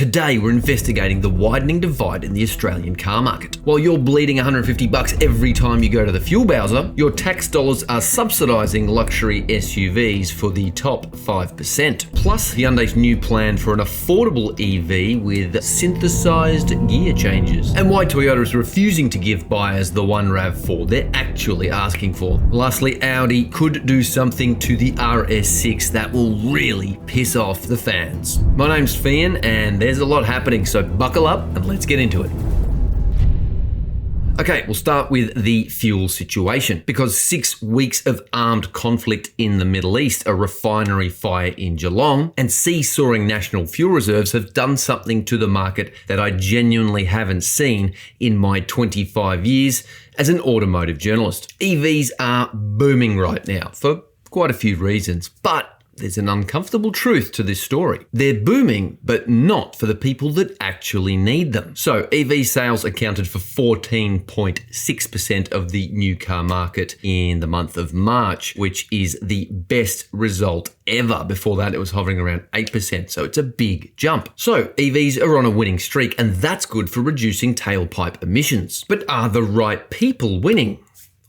Today, we're investigating the widening divide in the Australian car market. While you're bleeding $150 every time you go to the fuel bowser, your tax dollars are subsidising luxury SUVs for the top 5%. Plus, Hyundai's new plan for an affordable EV with synthesized gear changes. And why Toyota is refusing to give buyers the one RAV4 they're actually asking for. Lastly, Audi could do something to the RS6 that will really piss off the fans. My name's Fian, and there's a lot happening, so buckle up and let's get into it. Okay, we'll start with the fuel situation, because 6 weeks of armed conflict in the Middle East, a refinery fire in Geelong, and seesawing national fuel reserves have done something to the market that I genuinely haven't seen in my 25 years as an automotive journalist. EVs are booming right now for quite a few reasons, but there's an uncomfortable truth to this story. They're booming, but not for the people that actually need them. So EV sales accounted for 14.6% of the new car market in the month of March, which is the best result ever. Before that, it was hovering around 8%, so it's a big jump. So EVs are on a winning streak, and that's good for reducing tailpipe emissions. But are the right people winning?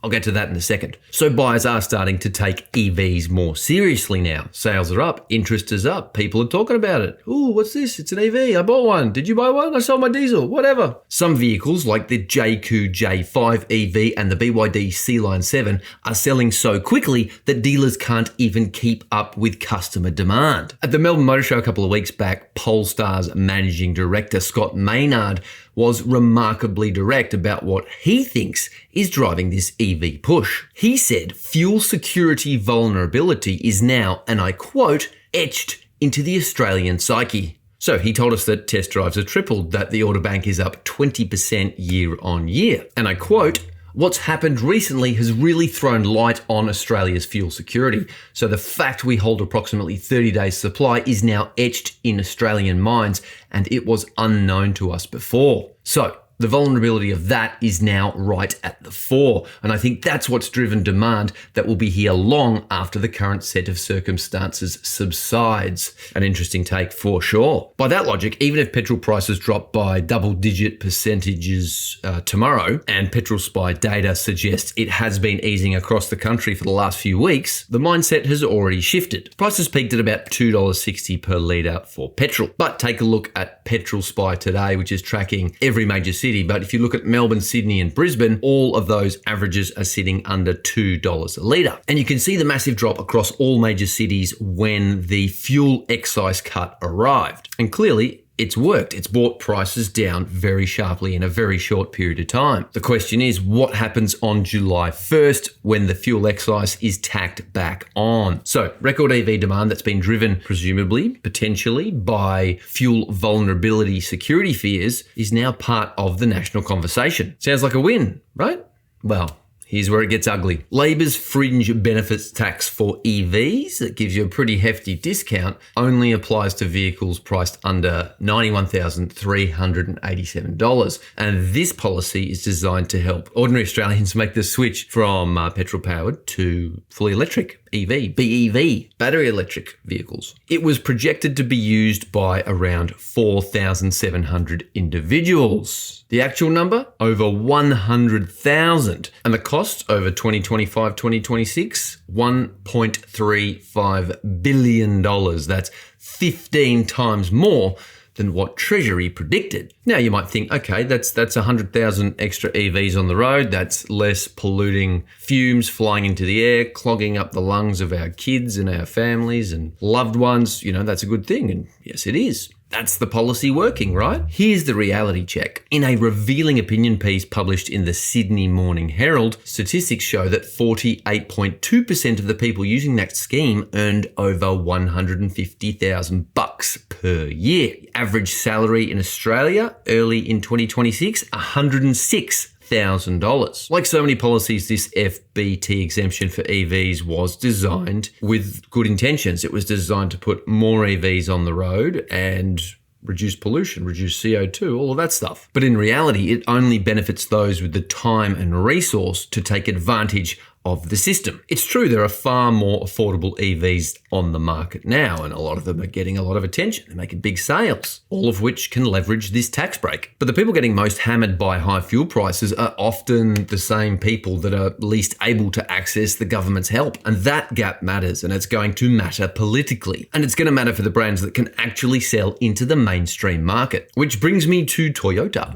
I'll get to that in a second. So buyers are starting to take EVs more seriously now. Sales are up, interest is up, people are talking about it. Ooh, what's this? It's an EV, I bought one. Did you buy one? I sold my diesel, whatever. Some vehicles like the JQ J5 EV and the BYD C-Line 7 are selling so quickly that dealers can't even keep up with customer demand. At the Melbourne Motor Show a couple of weeks back, Polestar's managing director Scott Maynard was remarkably direct about what he thinks is driving this EV push. He said fuel security vulnerability is now, and I quote, etched into the Australian psyche. So he told us that test drives have tripled, that the order bank is up 20% year on year. And I quote, what's happened recently has really thrown light on Australia's fuel security. So the fact we hold approximately 30 days supply is now etched in Australian minds, and it was unknown to us before. So the vulnerability of that is now right at the fore. And I think that's what's driven demand that will be here long after the current set of circumstances subsides. An interesting take for sure. By that logic, even if petrol prices drop by double-digit percentages tomorrow, and Petrol Spy data suggests it has been easing across the country for the last few weeks, the mindset has already shifted. Prices peaked at about $2.60 per litre for petrol. But take a look at Petrol Spy today, which is tracking every major city. But if you look at Melbourne, Sydney and Brisbane, all of those averages are sitting under $2 a litre. And you can see the massive drop across all major cities when the fuel excise cut arrived. And clearly, it's worked. It's brought prices down very sharply in a very short period of time. The question is, what happens on July 1st when the fuel excise is tacked back on? So record EV demand that's been driven, presumably, potentially, by fuel vulnerability security fears is now part of the national conversation. Sounds like a win, right? Well, here's where it gets ugly. Labor's fringe benefits tax for EVs, that gives you a pretty hefty discount, only applies to vehicles priced under $91,387. And this policy is designed to help ordinary Australians make the switch from petrol-powered to fully electric EV, BEV, battery electric vehicles. It was projected to be used by around 4,700 individuals. The actual number? Over 100,000. And the cost over 2025-2026? $1.35 billion. That's 15 times more than what Treasury predicted. Now you might think, okay, that's 100,000 extra EVs on the road. That's less polluting fumes flying into the air, clogging up the lungs of our kids and our families and loved ones. You know, that's a good thing. And yes, it is. That's the policy working, right? Here's the reality check. In a revealing opinion piece published in the Sydney Morning Herald, statistics show that 48.2% of the people using that scheme earned over $150,000 per year. Average salary in Australia early in 2026, $106,000. Like so many policies, this FBT exemption for EVs was designed with good intentions. It was designed to put more EVs on the road and reduce pollution, reduce CO2, all of that stuff. But in reality, it only benefits those with the time and resource to take advantage of the system. It's true there are far more affordable EVs on the market now, and a lot of them are getting a lot of attention. They're making big sales, all of which can leverage this tax break. But the people getting most hammered by high fuel prices are often the same people that are least able to access the government's help. And that gap matters, and it's going to matter politically. And it's going to matter for the brands that can actually sell into the mainstream market. Which brings me to Toyota.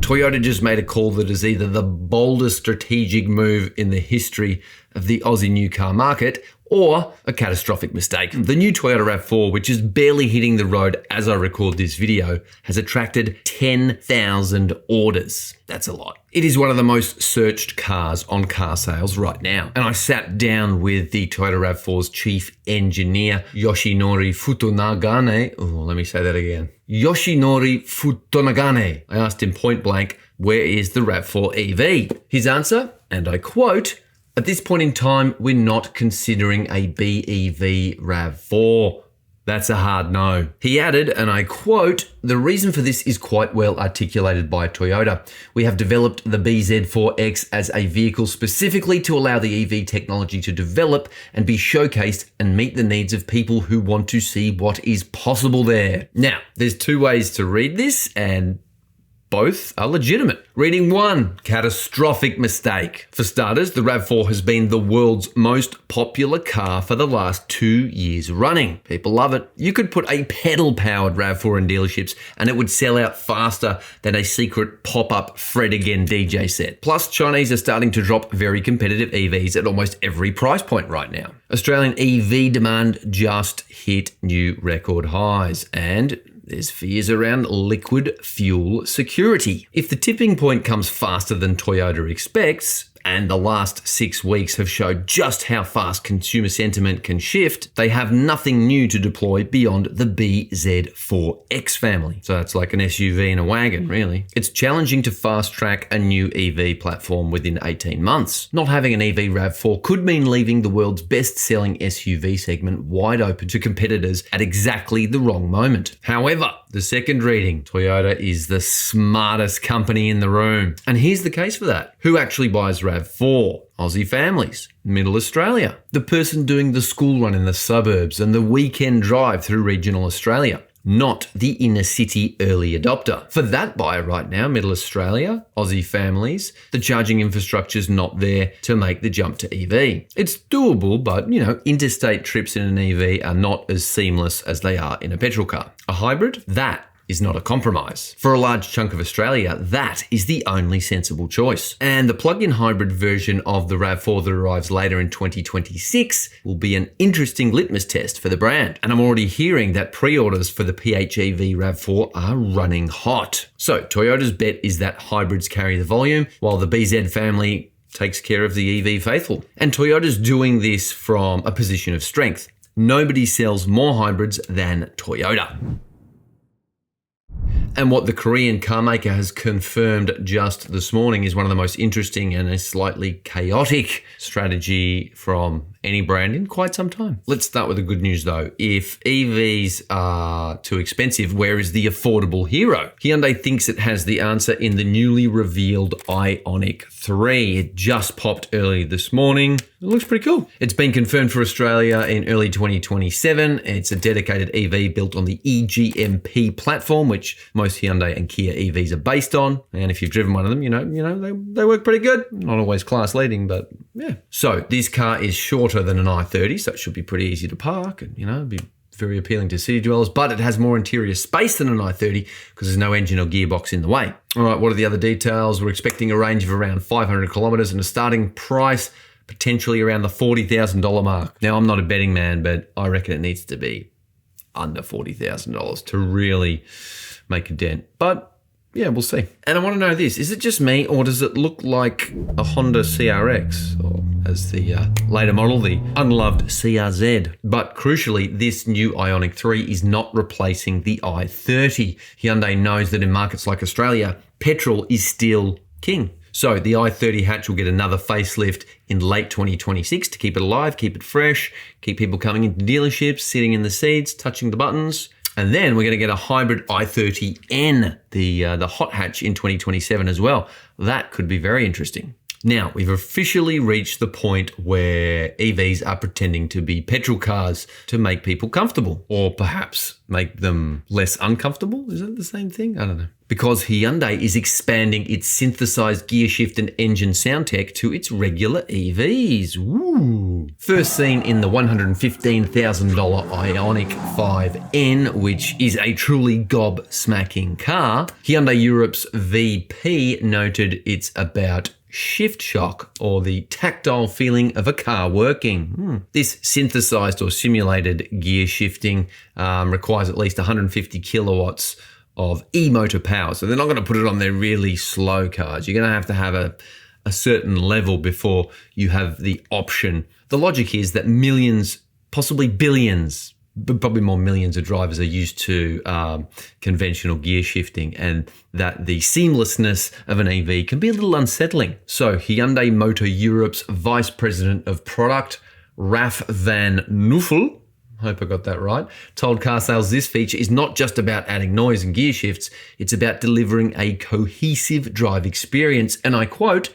Toyota just made a call that is either the boldest strategic move in the history of the Aussie new car market or a catastrophic mistake. The new Toyota RAV4, which is barely hitting the road as I record this video, has attracted 10,000 orders. That's a lot. It is one of the most searched cars on car sales right now. And I sat down with the Toyota RAV4's chief engineer, Yoshinori Futonagane. Oh, let me say that again. Yoshinori Futonagane. I asked him point blank, where is the RAV4 EV? His answer, and I quote, "At this point in time, we're not considering a BEV RAV4. That's a hard no." He added, and I quote, "The reason for this is quite well articulated by Toyota. We have developed the BZ4X as a vehicle specifically to allow the EV technology to develop and be showcased and meet the needs of people who want to see what is possible there." Now, there's two ways to read this, and both are legitimate. Reading one, catastrophic mistake. For starters, the RAV4 has been the world's most popular car for the last 2 years running. People love it. You could put a pedal-powered RAV4 in dealerships and it would sell out faster than a secret pop-up Fred Again DJ set. Plus, Chinese are starting to drop very competitive EVs at almost every price point right now. Australian EV demand just hit new record highs, and there's fears around liquid fuel security. If the tipping point comes faster than Toyota expects, and the last 6 weeks have showed just how fast consumer sentiment can shift, they have nothing new to deploy beyond the BZ4X family. So that's like an SUV in a wagon, really. It's challenging to fast track a new EV platform within 18 months. Not having an EV RAV4 could mean leaving the world's best-selling SUV segment wide open to competitors at exactly the wrong moment. However, the second reading, Toyota is the smartest company in the room. And here's the case for that. Who actually buys RAV4? Aussie families, Middle Australia, the person doing the school run in the suburbs and the weekend drive through regional Australia, not the inner city early adopter. For that buyer right now, Middle Australia, Aussie families, the charging infrastructure's not there to make the jump to EV. It's doable, but interstate trips in an EV are not as seamless as they are in a petrol car. A hybrid? That is not a compromise. For a large chunk of Australia, that is the only sensible choice. And the plug-in hybrid version of the RAV4 that arrives later in 2026 will be an interesting litmus test for the brand. And I'm already hearing that pre-orders for the PHEV RAV4 are running hot. So Toyota's bet is that hybrids carry the volume, while the BZ family takes care of the EV faithful. And Toyota's doing this from a position of strength. Nobody sells more hybrids than Toyota. And what the Korean carmaker has confirmed just this morning is one of the most interesting and a slightly chaotic strategy from any brand in quite some time. Let's start with the good news though. If EVs are too expensive, where is the affordable hero? Hyundai thinks it has the answer in the newly revealed IONIQ 3. It just popped early this morning. It looks pretty cool. It's been confirmed for Australia in early 2027. It's a dedicated EV built on the EGMP platform, which most Hyundai and Kia EVs are based on. And if you've driven one of them, they work pretty good. Not always class leading, but yeah. So this car is shorter than an i30, so it should be pretty easy to park and, be very appealing to city dwellers, but it has more interior space than an i30 because there's no engine or gearbox in the way. All right, what are the other details? We're expecting a range of around 500 kilometers and a starting price potentially around the $40,000 mark. Now, I'm not a betting man, but I reckon it needs to be under $40,000 to really make a dent. But yeah, we'll see. And I want to know this, is it just me or does it look like a Honda CRX, or as the later model, the unloved CRZ? But crucially, this new IONIQ 3 is not replacing the i30. Hyundai knows that in markets like Australia, petrol is still king. So the i30 hatch will get another facelift in late 2026 to keep it alive, keep it fresh, keep people coming into dealerships, sitting in the seats, touching the buttons. And then we're going to get a hybrid i30N, the hot hatch in 2027 as well. That could be very interesting. Now, we've officially reached the point where EVs are pretending to be petrol cars to make people comfortable, or perhaps make them less uncomfortable. Is that the same thing? I don't know. Because Hyundai is expanding its synthesized gear shift and engine sound tech to its regular EVs. Woo! First seen in the $115,000 IONIQ 5N, which is a truly gob-smacking car, Hyundai Europe's VP noted it's about shift shock, or the tactile feeling of a car working. This synthesized or simulated gear shifting requires at least 150 kilowatts of e-motor power. So they're not going to put it on their really slow cars. You're going to have a certain level before you have the option. The logic is that millions, possibly billions, but probably more millions of drivers are used to conventional gear shifting, and that the seamlessness of an EV can be a little unsettling. So Hyundai Motor Europe's Vice President of Product, Raf van Nuffel, hope I got that right, told carsales this feature is not just about adding noise and gear shifts, it's about delivering a cohesive drive experience. And I quote,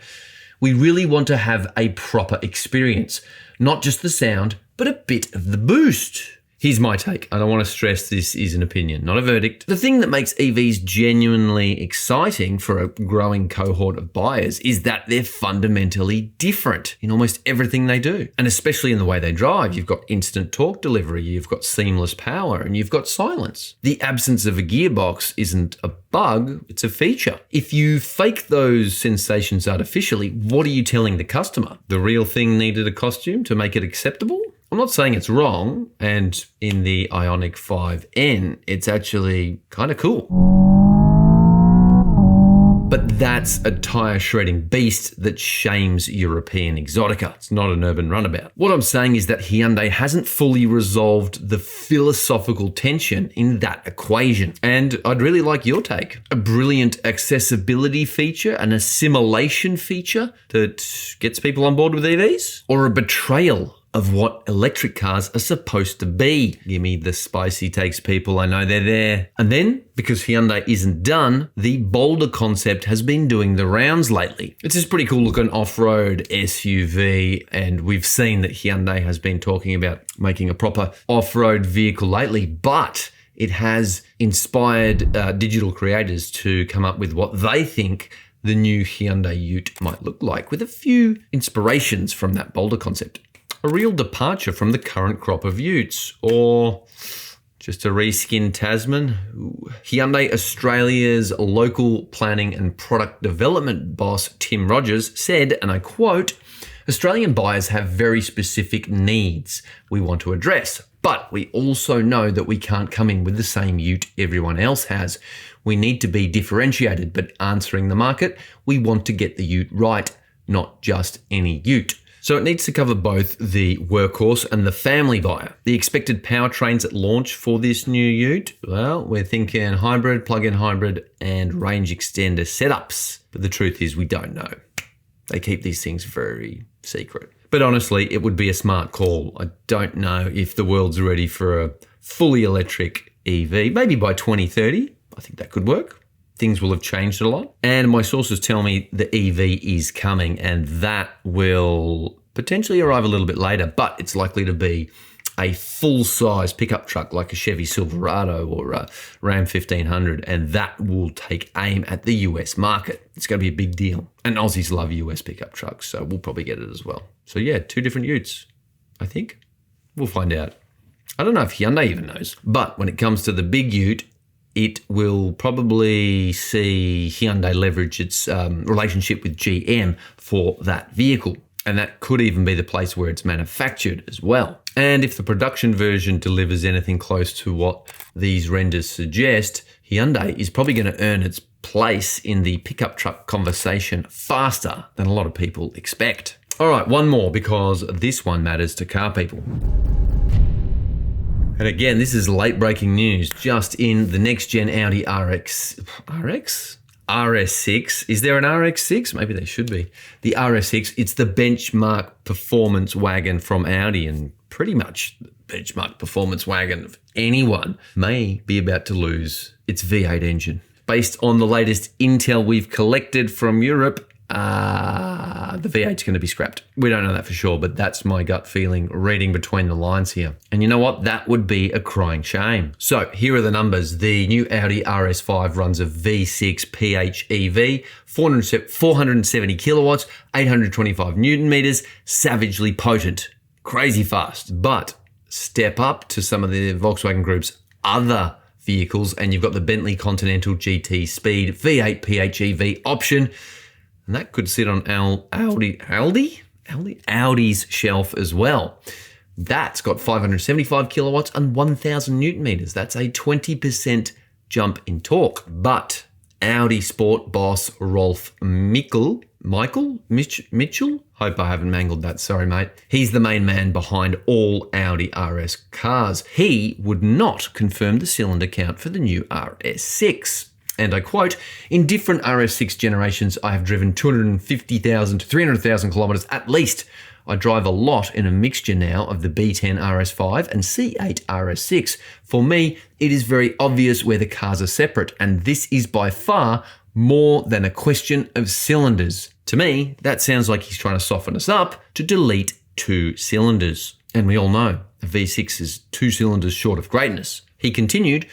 "We really want to have a proper experience, not just the sound, but a bit of the boost." Here's my take, and I want to stress this is an opinion, not a verdict. The thing that makes EVs genuinely exciting for a growing cohort of buyers is that they're fundamentally different in almost everything they do, and especially in the way they drive. You've got instant torque delivery, you've got seamless power, and you've got silence. The absence of a gearbox isn't a bug, it's a feature. If you fake those sensations artificially, what are you telling the customer? The real thing needed a costume to make it acceptable? I'm not saying it's wrong, and in the IONIQ 5N, it's actually kind of cool. But that's a tyre shredding beast that shames European exotica. It's not an urban runabout. What I'm saying is that Hyundai hasn't fully resolved the philosophical tension in that equation. And I'd really like your take. A brilliant accessibility feature, an assimilation feature that gets people on board with EVs? Or a betrayal of what electric cars are supposed to be? Give me the spicy takes, people. I know they're there. And then, because Hyundai isn't done, the Boulder concept has been doing the rounds lately. It's this pretty cool looking off-road SUV, and we've seen that Hyundai has been talking about making a proper off-road vehicle lately, but it has inspired digital creators to come up with what they think the new Hyundai Ute might look like, with a few inspirations from that Boulder concept. A real departure from the current crop of Utes, or just a reskinned Tasman. Hyundai Australia's local planning and product development boss, Tim Rogers, said, and I quote, "Australian buyers have very specific needs we want to address, but we also know that we can't come in with the same Ute everyone else has. We need to be differentiated, but answering the market, we want to get the Ute right, not just any Ute." So it needs to cover both the workhorse and the family buyer. The expected powertrains at launch for this new Ute, well, we're thinking hybrid, plug-in hybrid, and range extender setups. But the truth is we don't know. They keep these things very secret. But honestly, it would be a smart call. I don't know if the world's ready for a fully electric EV. Maybe by 2030, I think that could work. Things will have changed a lot. And my sources tell me the EV is coming, and that will potentially arrive a little bit later, but it's likely to be a full-size pickup truck like a Chevy Silverado or a Ram 1500, and that will take aim at the US market. It's going to be a big deal. And Aussies love US pickup trucks, so we'll probably get it as well. So yeah, 2 different Utes, I think. We'll find out. I don't know if Hyundai even knows, but when it comes to the big Ute, it will probably see Hyundai leverage its relationship with GM for that vehicle. And that could even be the place where it's manufactured as well. And if the production version delivers anything close to what these renders suggest, Hyundai is probably going to earn its place in the pickup truck conversation faster than a lot of people expect. All right, one more, because this one matters to car people. And again, this is late breaking news. Just in the next gen Audi RS6. Is there an RX6? Maybe there should be. The RS6, it's the benchmark performance wagon from Audi, and pretty much the benchmark performance wagon of anyone may be about to lose its V8 engine. Based on the latest intel we've collected from Europe, the V8's going to be scrapped. We don't know that for sure, but that's my gut feeling reading between the lines here. And you know what? That would be a crying shame. So here are the numbers. The new Audi RS5 runs a V6 PHEV, 470 kilowatts, 825 Newton meters, savagely potent, crazy fast. But step up to some of the Volkswagen Group's other vehicles and you've got the Bentley Continental GT Speed V8 PHEV option. And that could sit on Audi's shelf as well. That's got 575 kilowatts and 1,000 Newton meters. That's a 20% jump in torque. But Audi Sport boss Rolf Mitchell, hope I haven't mangled that, sorry mate. He's the main man behind all Audi RS cars. He would not confirm the cylinder count for the new RS6. And I quote, "In different RS6 generations, I have driven 250,000 to 300,000 kilometers at least. I drive a lot in a mixture now of the B10 RS5 and C8 RS6. For me, it is very obvious where the cars are separate, and this is by far more than a question of cylinders." To me, that sounds like he's trying to soften us up to delete 2 cylinders. And we all know a V6 is 2 cylinders short of greatness. He continued,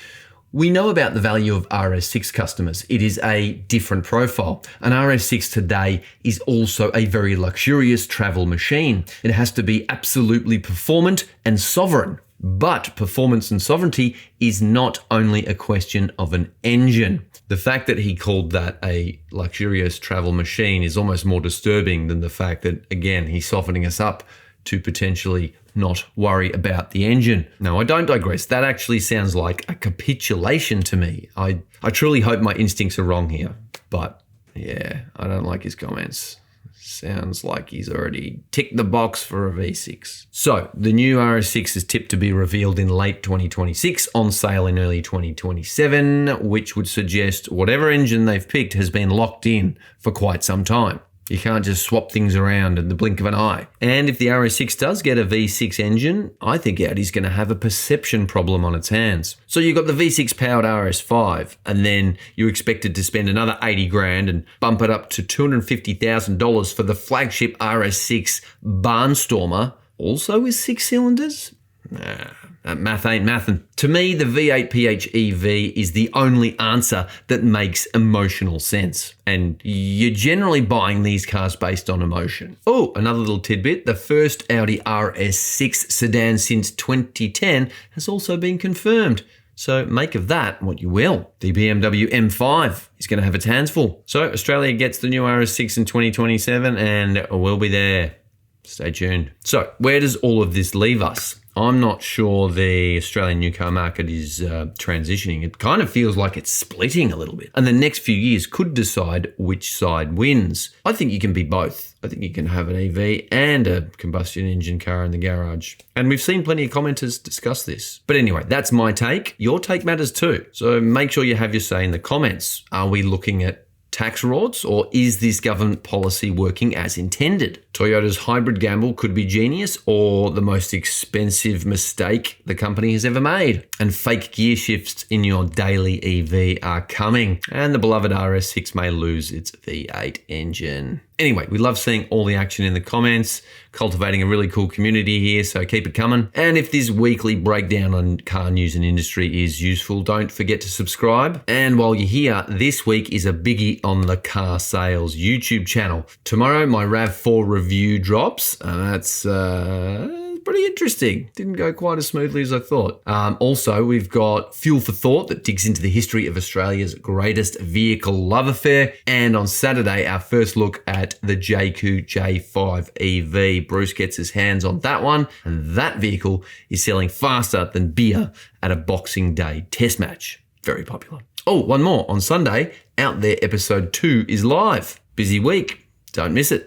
"We know about the value of RS6 customers. It is a different profile. An RS6 today is also a very luxurious travel machine. It has to be absolutely performant and sovereign. But performance and sovereignty is not only a question of an engine." The fact that he called that a luxurious travel machine is almost more disturbing than the fact that, again, he's softening us up to potentially not worry about the engine. No, I don't digress. That actually sounds like a capitulation to me. I truly hope my instincts are wrong here. But yeah, I don't like his comments. Sounds like he's already ticked the box for a V6. So the new RS6 is tipped to be revealed in late 2026, on sale in early 2027, which would suggest whatever engine they've picked has been locked in for quite some time. You can't just swap things around in the blink of an eye. And if the RS6 does get a V6 engine, I think Audi's going to have a perception problem on its hands. So you've got the V6 powered RS5, and then you're expected to spend another 80 grand and bump it up to $250,000 for the flagship RS6 Barnstormer, also with 6 cylinders? Nah, that math ain't mathin'. To me, the V8 PHEV is the only answer that makes emotional sense. And you're generally buying these cars based on emotion. Oh, another little tidbit. The first Audi RS6 sedan since 2010 has also been confirmed. So make of that what you will. The BMW M5 is going to have its hands full. So Australia gets the new RS6 in 2027 and we'll be there. Stay tuned. So where does all of this leave us? I'm not sure the Australian new car market is transitioning. It kind of feels like it's splitting a little bit. And the next few years could decide which side wins. I think you can be both. I think you can have an EV and a combustion engine car in the garage. And we've seen plenty of commenters discuss this. But anyway, that's my take. Your take matters too. So make sure you have your say in the comments. Are we looking at tax rorts, or is this government policy working as intended? Toyota's hybrid gamble could be genius or the most expensive mistake the company has ever made. And fake gear shifts in your daily EV are coming. And the beloved RS6 may lose its V8 engine. Anyway, we love seeing all the action in the comments, cultivating a really cool community here, so keep it coming. And if this weekly breakdown on car news and industry is useful, don't forget to subscribe. And while you're here, this week is a biggie on the Car Sales YouTube channel. Tomorrow, my RAV4 review drops. That's pretty interesting. Didn't go quite as smoothly as I thought. Also, we've got Fuel for Thought that digs into the history of Australia's greatest vehicle love affair. And on Saturday, our first look at the JQ J5 EV. Bruce gets his hands on that one, and that vehicle is selling faster than beer at a Boxing Day test match. Very popular. Oh, one more. On Sunday, Out There episode 2 is live. Busy week. Don't miss it.